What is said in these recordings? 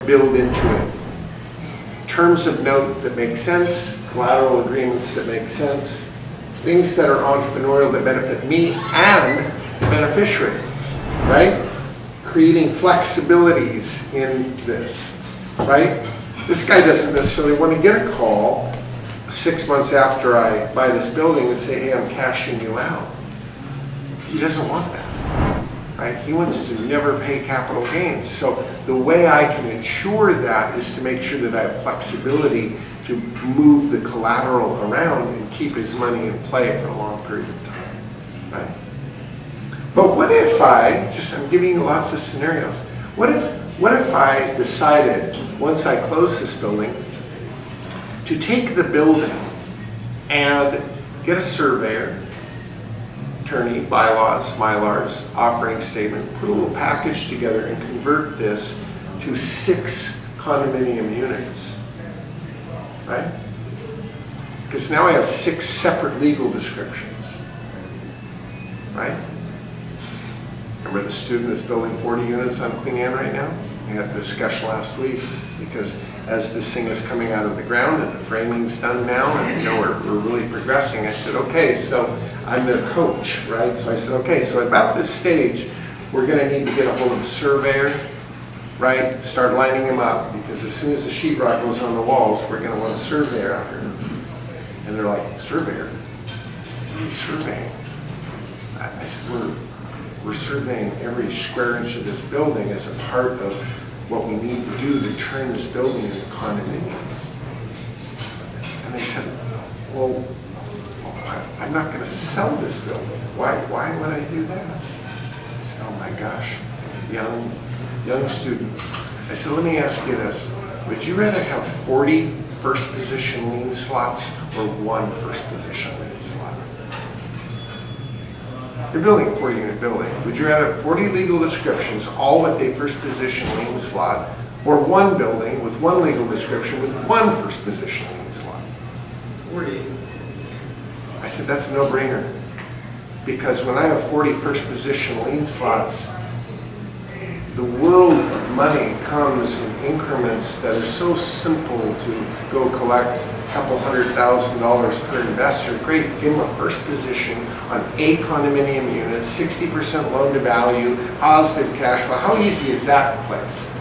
build into it terms of note that make sense, collateral agreements that make sense, things that are entrepreneurial that benefit me and the beneficiary, right? Creating flexibilities in this, right? This guy doesn't necessarily want to get a call 6 months after I buy this building and say, hey, I'm cashing you out. He doesn't want that, right? He wants to never pay capital gains. So the way I can ensure that is to make sure that I have flexibility to move the collateral around and keep his money in play for a long period of time, right? But what if I'm giving you lots of scenarios. What if I decided, once I close this building, to take the building and get a surveyor, attorney, bylaws, mylars, offering statement, put a little package together and convert this to 6 condominium units, right? Because now I have 6 separate legal descriptions, right? Remember the student that's building 40 units on Queen Anne right now? We had a discussion last week because as this thing is coming out of the ground and the framing's done now and we're really progressing, I said, okay, so I'm their coach, right? So I said, okay, so about this stage, we're gonna need to get a hold of a surveyor, right? Start lining them up because as soon as the sheetrock goes on the walls, we're gonna want a surveyor out here. And they're like, surveyor? What are you surveying? I said, we're surveying every square inch of this building as a part of what we need to do to turn this building into condominiums. And they said, well, I'm not going to sell this building. Why would I do that? I said, oh my gosh, young student. I said, let me ask you this. Would you rather have 40 first position lien slots or 1 first position lien slot? You're building a 40-unit building. Would you rather have 40 legal descriptions, all with a first position lien slot, or 1 building with 1 legal description with 1 first position lien slot? 40. I said, that's a no-brainer. Because when I have 40 first position lien slots, the world of money comes in increments that are so simple to go collect a couple $100,000 per investor. Great, give them a first position on 8 condominium units, 60% loan to value, positive cash flow. How easy is that to place?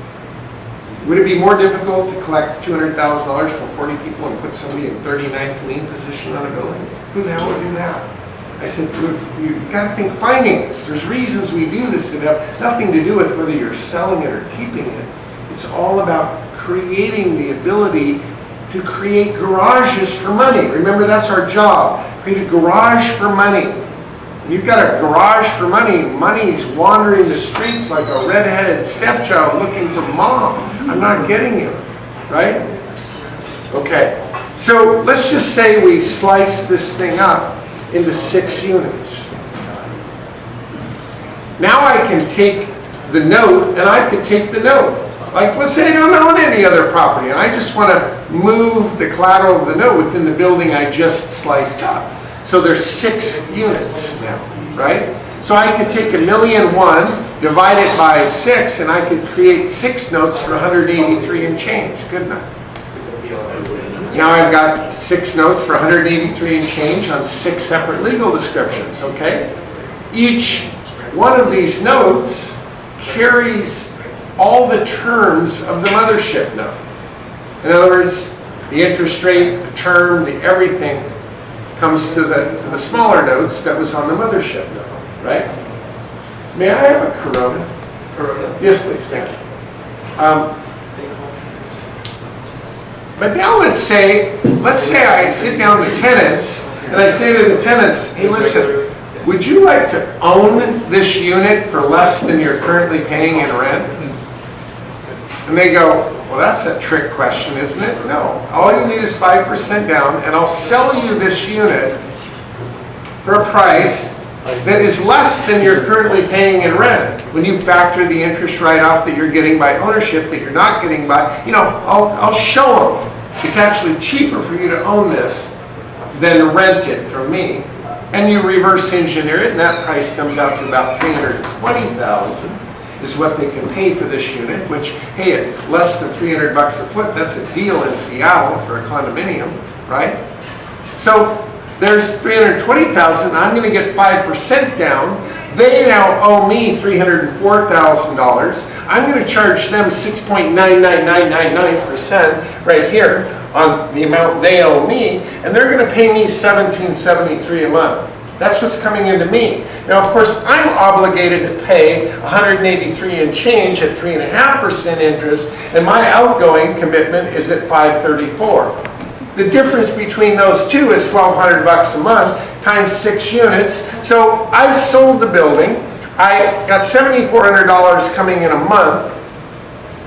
Would it be more difficult to collect $200,000 from 40 people and put somebody in 39th lien position on a building? Who the hell would do that? I said, you've got to think finance. There's reasons we do this that have nothing to do with whether you're selling it or keeping it. It's all about creating the ability to create garages for money. Remember, that's our job. Create a garage for money. When you've got a garage for money, money's wandering the streets like a red-headed stepchild looking for mom. I'm not getting you, right? Okay, so let's just say we slice this thing up into 6 units. Now I can take the note and I could take the note. Like, let's say I don't own any other property and I just want to move the collateral of the note within the building I just sliced up. So there's 6 units now, right? So I could take $1,000,001, divide it by 6, and I could create 6 notes for 183 and change, couldn't I? Now I've got 6 notes for 183 and change on 6 separate legal descriptions, okay? Each one of these notes carries all the terms of the mothership note. In other words, the interest rate, the term, the everything comes to the smaller notes that was on the mothership note, right? May I have a Corona? Corona. Yes, please, thank you. But now let's say I sit down with tenants and I say to the tenants, hey listen, would you like to own this unit for less than you're currently paying in rent? And they go, well, that's a trick question, isn't it? No. All you need is 5% down and I'll sell you this unit for a price that is less than you're currently paying in rent. When you factor the interest write-off that you're getting by ownership that you're not getting by, I'll show them it's actually cheaper for you to own this than to rent it from me. And you reverse engineer it and that price comes out to about $320,000. is what they can pay for this unit, which, hey, at less than 300 bucks a foot, that's a deal in Seattle for a condominium, right? So there's 320,000, I'm gonna get 5% down. They now owe me $304,000. I'm gonna charge them 6.99999% right here on the amount they owe me, and they're gonna pay me $17.73 a month. That's what's coming into me. Now, of course, I'm obligated to pay $183 and change at 3.5% interest, and my outgoing commitment is at $534. The difference between those two is $1,200 bucks a month times 6 units. So I've sold the building. I got $7,400 coming in a month.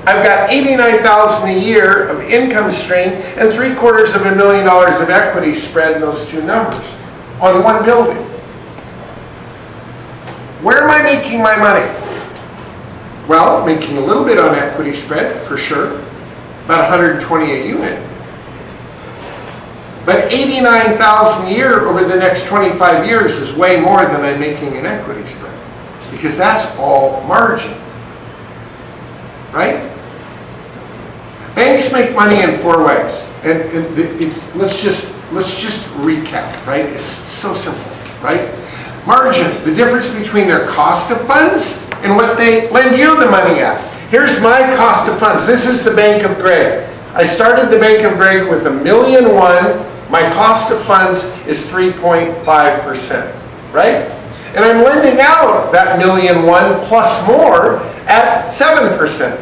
I've got $89,000 a year of income stream and $750,000 of equity spread in those two numbers on one building. Where am I making my money? Well, making a little bit on equity spread for sure, about $120 a unit. But $89,000 a year over the next 25 years is way more than I'm making in equity spread, because that's all margin, right? Banks make money in 4 ways, and let's just recap, right? It's so simple, right? Margin, the difference between their cost of funds and what they lend you the money at. Here's my cost of funds. This is the Bank of Greg. I started the Bank of Greg with $1.1 million. My cost of funds is 3.5%, right? And I'm lending out that $1.1 million plus more at 7%.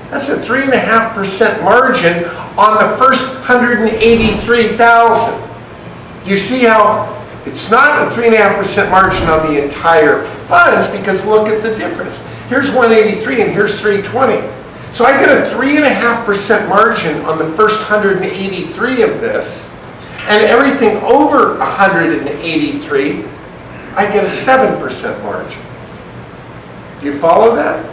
That's a 3.5% margin on the first $183,000. You see how it's not a 3.5% margin on the entire funds, because look at the difference. Here's 183 and here's 320. So I get a 3.5% margin on the first 183 of this, and everything over 183, I get a 7% margin. Do you follow that?